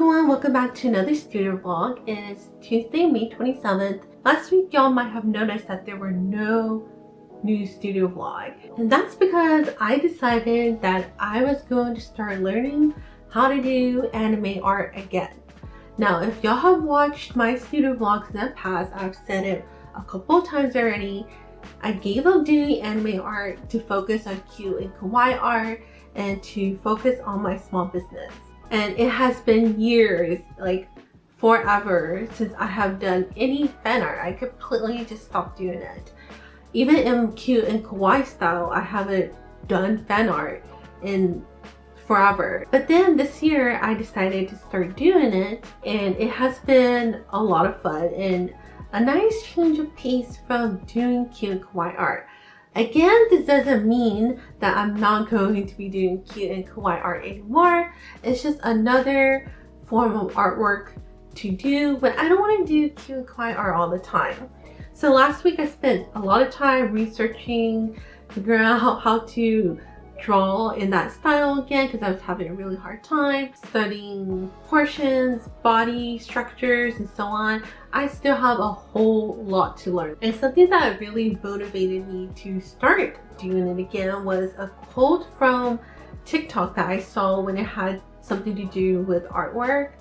everyone, welcome back to another studio vlog. It is Tuesday, May 27th. Last week y'all might have noticed that there were no new studio vlog. And that's because I decided that I was going to start learning how to do anime art again. Now, if y'all have watched my studio vlogs in the past, I've said it a couple of times already. I gave up doing anime art to focus on cute and kawaii art and to focus on my small business. And it has been years, like forever, since I have done any fan art. I completely just stopped doing it. Even in cute and kawaii style, I haven't done fan art in forever. But then this year I decided to start doing it, and it has been a lot of fun and a nice change of pace from doing cute and kawaii art. Again, this doesn't mean that I'm not going to be doing cute and kawaii art anymore. It's just another form of artwork to do when I don't want to do cute and kawaii art all the time. So last week I spent a lot of time researching, figuring out how to draw in that style again because I was having a really hard time studying proportions, body structures, and so on. I still have a whole lot to learn. And something that really motivated me to start doing it again was a quote from TikTok that I saw when it had something to do with artwork.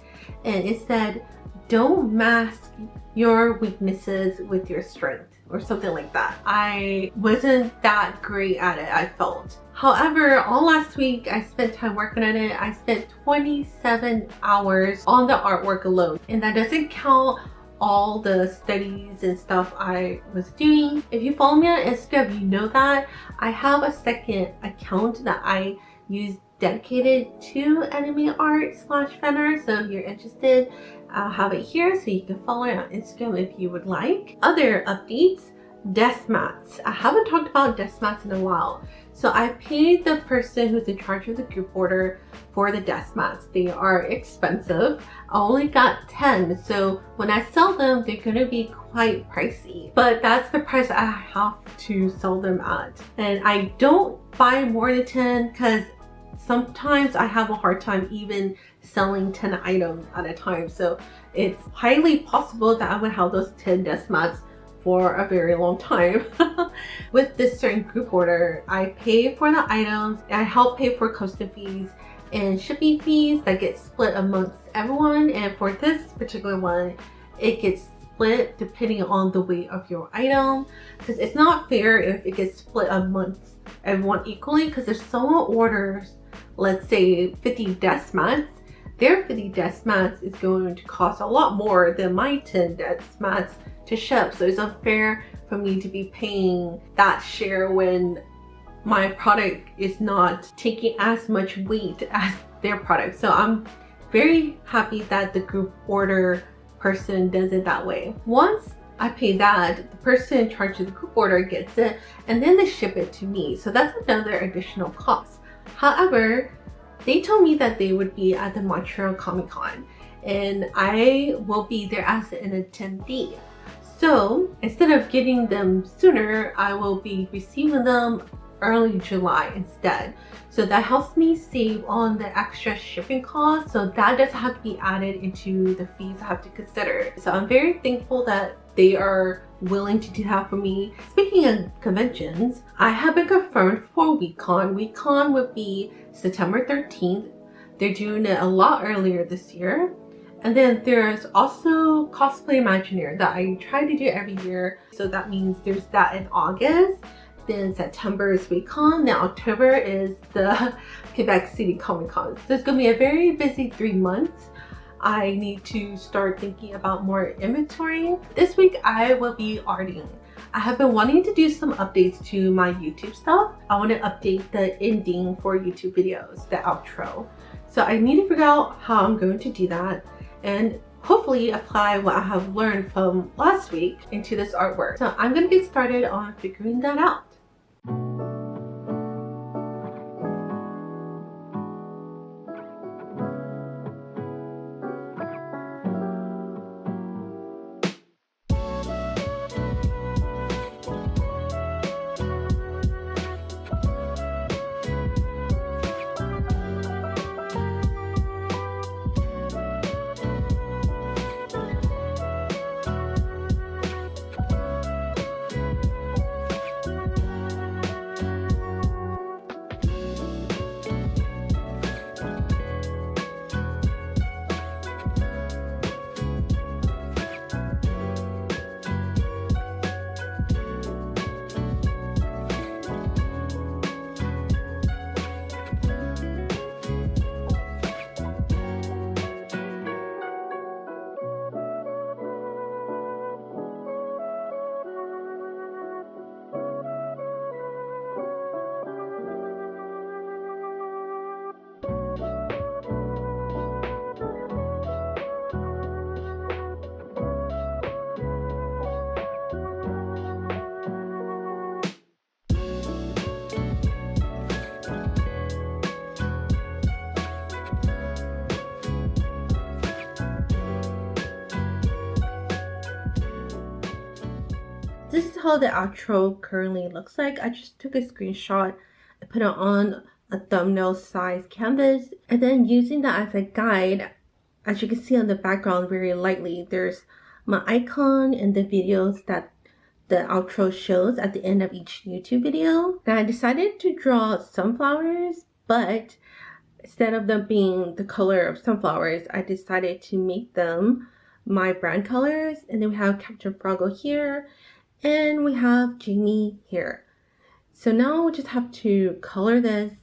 And it said, "Don't mask your weaknesses with your strength," or something like that. I wasn't that great at it, I felt. However, all last week I spent time working on it. I spent 27 hours on the artwork alone, and that doesn't count all the studies and stuff I was doing. If you follow me on Instagram, you know that I have a second account that I use dedicated to anime art / fan art. So if you're interested, I'll have it here so you can follow it on Instagram if you would like. Other updates, desk mats. I haven't talked about desk mats in a while. So I paid the person who's in charge of the group order for the desk mats. They are expensive. I only got 10, so when I sell them, they're gonna be quite pricey. But that's the price I have to sell them at. And I don't buy more than 10 because sometimes I have a hard time even selling 10 items at a time. So it's highly possible that I would have those 10 desk mats for a very long time. With this certain group order, I pay for the items, I help pay for custom fees and shipping fees that get split amongst everyone. And for this particular one, it gets split depending on the weight of your item, because it's not fair if it gets split amongst everyone equally. Because if someone orders, let's say 50 desk mats, their 50 desk mats is going to cost a lot more than my 10 desk mats to ship. So it's unfair for me to be paying that share when my product is not taking as much weight as their product. So I'm very happy that the group order person does it that way. Once I pay that, the person in charge of the group order gets it and then they ship it to me. So that's another additional cost. However, they told me that they would be at the Montreal Comic-Con and I will be there as an attendee. So instead of getting them sooner, I will be receiving them early July instead. So that helps me save on the extra shipping costs. So that doesn't have to be added into the fees I have to consider. So I'm very thankful that they are willing to do that for me. Speaking of conventions, I have been confirmed for WeCon. WeCon would be September 13th. They're doing it a lot earlier this year. And then there's also Cosplay Imagineer that I try to do every year. So that means there's that in August. Then September is WeCon. Then October is the Quebec City Comic Con. So it's gonna be a very busy 3 months. I need to start thinking about more inventory. This week I will be arting. I have been wanting to do some updates to my YouTube stuff. I want to update the ending for YouTube videos, the outro. So I need to figure out how I'm going to do that and hopefully apply what I have learned from last week into this artwork. So I'm going to get started on figuring that out. this is how the outro currently looks like. I just took a screenshot and put it on a thumbnail size canvas, and then using that as a guide, as you can see on the background very lightly, there's my icon and the videos that the outro shows at the end of each YouTube video. Now I decided to draw sunflowers, but instead of them being the color of sunflowers, I decided to make them my brand colors. And then we have Captain Froggle here, and we have Jamie here. So now we just have to color this,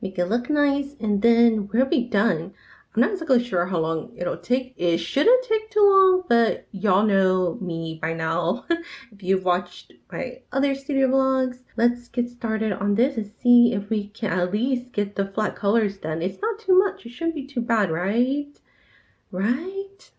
make it look nice, and then we'll be done. I'm not exactly sure how long it'll take. It shouldn't take too long, but y'all know me by now if you've watched my other studio vlogs. Let's get started on this and see if we can at least get the flat colors done. It's not too much. It shouldn't be too bad, right? Right?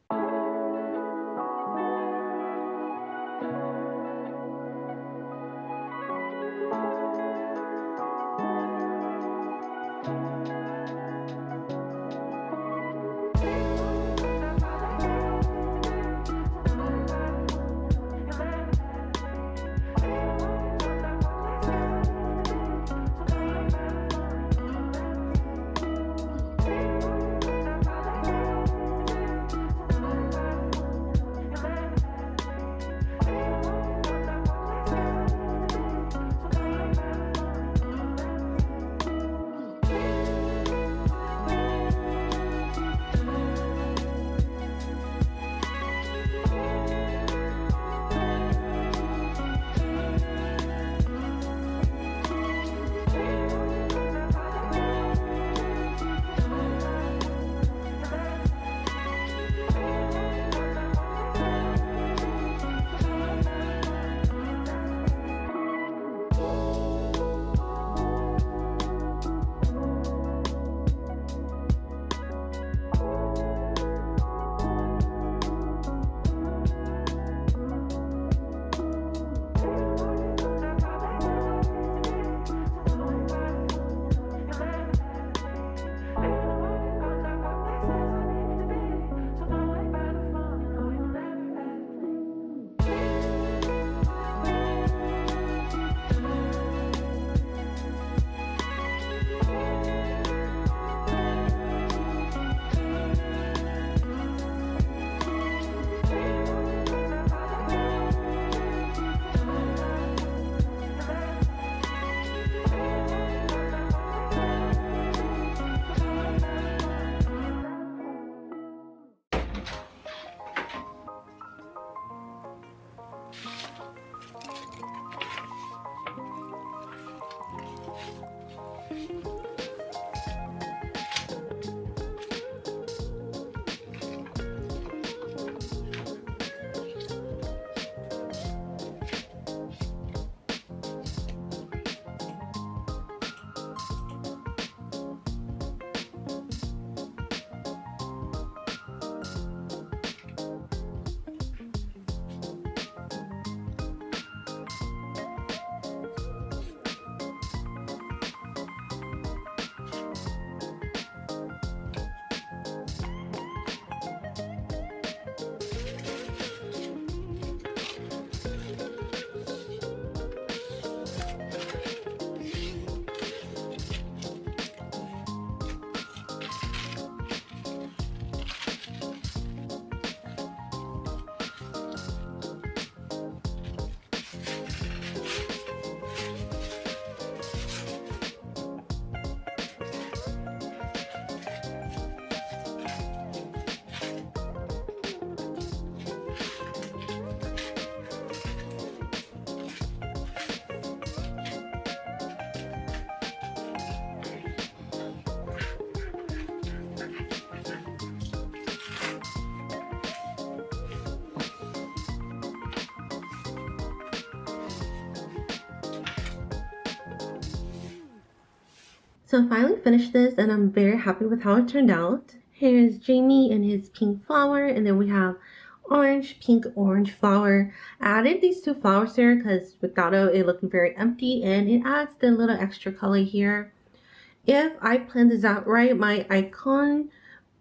So I finally finished this and I'm very happy with how it turned out. Here's Jamie and his pink flower, and then we have orange, pink, orange flower. I added these two flowers here because without it looked very empty, and it adds the little extra color here. If I planned this out right, my icon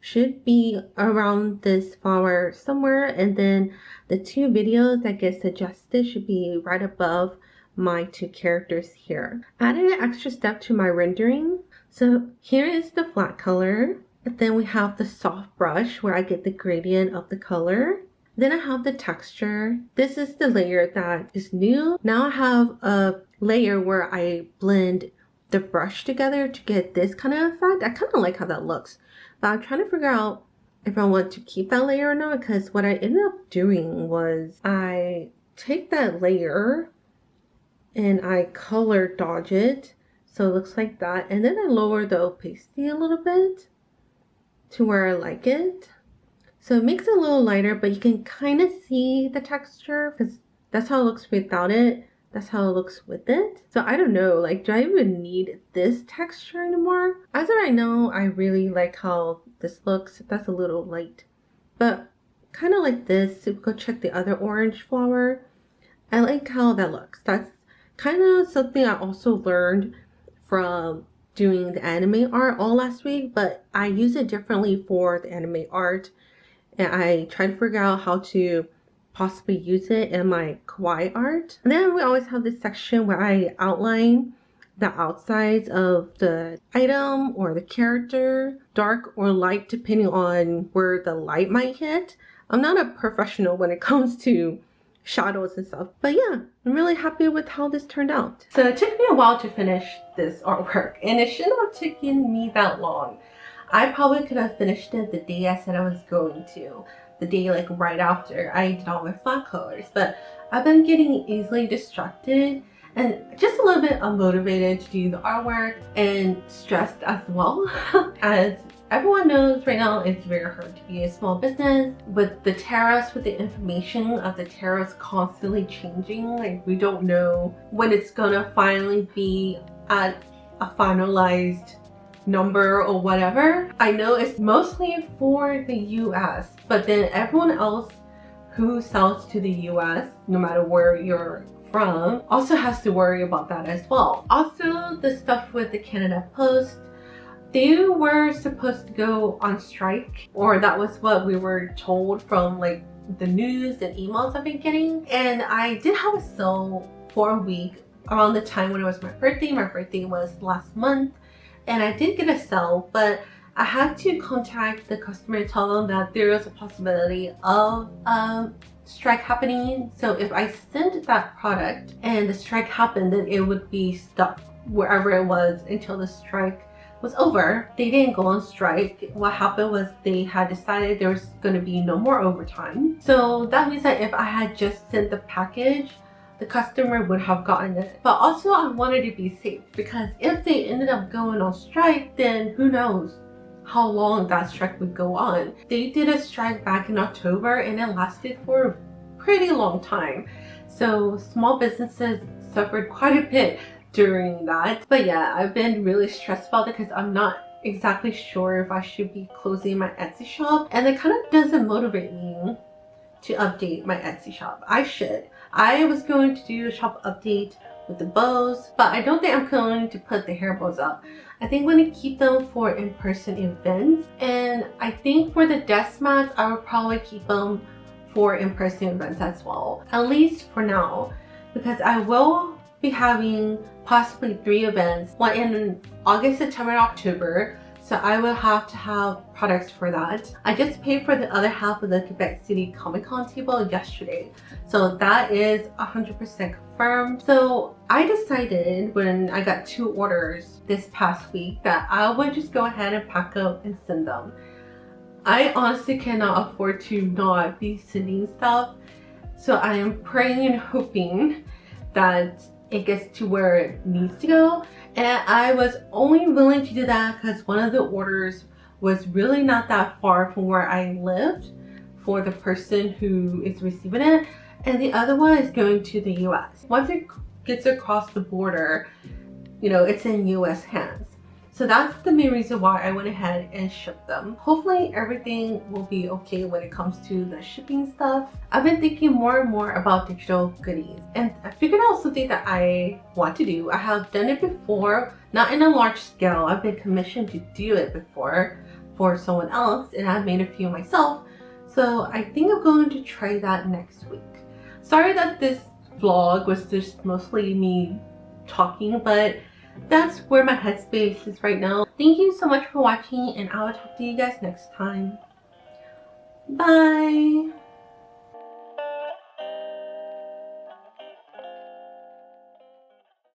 should be around this flower somewhere, and then the 2 videos that get suggested should be right above my 2 characters here. I added an extra step to my rendering. So here is the flat color, and then we have the soft brush where I get the gradient of the color. Then I have the texture. This is the layer that is new. Now I have a layer where I blend the brush together to get this kind of effect. I kind of like how that looks, but I'm trying to figure out if I want to keep that layer or not, because what I ended up doing was I take that layer and I color dodge it so it looks like that, and then I lower the opacity a little bit to where I like it. So it makes it a little lighter, but you can kind of see the texture because that's how it looks without it. That's how it looks with it. So I don't know, like, do I even need this texture anymore? As of right now, I really like how this looks. That's a little light, but kind of like this. So go check the other orange flower. I like how that looks. That's kind of something I also learned from doing the anime art all last week, but I use it differently for the anime art, and I try to figure out how to possibly use it in my kawaii art. And then we always have this section where I outline the outsides of the item or the character, dark or light depending on where the light might hit. I'm not a professional when it comes to shadows and stuff, but yeah, I'm really happy with how this turned out. So it took me a while to finish this artwork, and it shouldn't have taken me that long. I probably could have finished it the day I said I was going to, the day like right after I did all my flat colors, but I've been getting easily distracted and just a little bit unmotivated to do the artwork and stressed as well. As everyone knows right now, it's very hard to be a small business with the tariffs, with the information of the tariffs constantly changing. Like, we don't know when it's gonna finally be at a finalized number or whatever. I know it's mostly for the US, but then everyone else who sells to the US, no matter where you're from, also has to worry about that as well. Also, the stuff with the Canada Post, they were supposed to go on strike, or that was what we were told from like the news and emails I've been getting. And I did have a sale for a week around the time when it was my birthday. My birthday was last month, and I did get a sale, but I had to contact the customer and tell them that there is a possibility of strike happening. So if I sent that product and the strike happened, then it would be stuck wherever it was until the strike was over. They didn't go on strike. What happened was they had decided there was going to be no more overtime. So that means that if I had just sent the package, the customer would have gotten it. But also I wanted to be safe, because if they ended up going on strike, then who knows how long that strike would go on. They did a strike back in October and it lasted for a pretty long time. So small businesses suffered quite a bit during that. But yeah, I've been really stressed about it because I'm not exactly sure if I should be closing my Etsy shop, and it kind of doesn't motivate me to update my Etsy shop. I should. I was going to do a shop update with the bows, but I don't think I'm going to put the hair bows up. I think I'm going to keep them for in-person events, and I think for the desk mats, I would probably keep them for in-person events as well, at least for now, because I will be having possibly 3 events, one in August, September, and October. So I will have to have products for that. I just paid for the other half of the Quebec City Comic Con table yesterday. So that is 100% confirmed. So I decided when I got 2 orders this past week that I would just go ahead and pack up and send them. I honestly cannot afford to not be sending stuff. So I am praying and hoping that it gets to where it needs to go. And I was only willing to do that because one of the orders was really not that far from where I lived for the person who is receiving it, and the other one is going to the US. Once it gets across the border, you know, it's in US hands. So that's the main reason why I went ahead and shipped them. Hopefully everything will be okay when it comes to the shipping stuff. I've been thinking more and more about digital goodies, and I figured out something that I want to do. I have done it before, not in a large scale. I've been commissioned to do it before for someone else, and I've made a few myself. So I think I'm going to try that next week. Sorry that this vlog was just mostly me talking, but that's where my headspace is right now. Thank you so much for watching, and I will talk to you guys next time. Bye!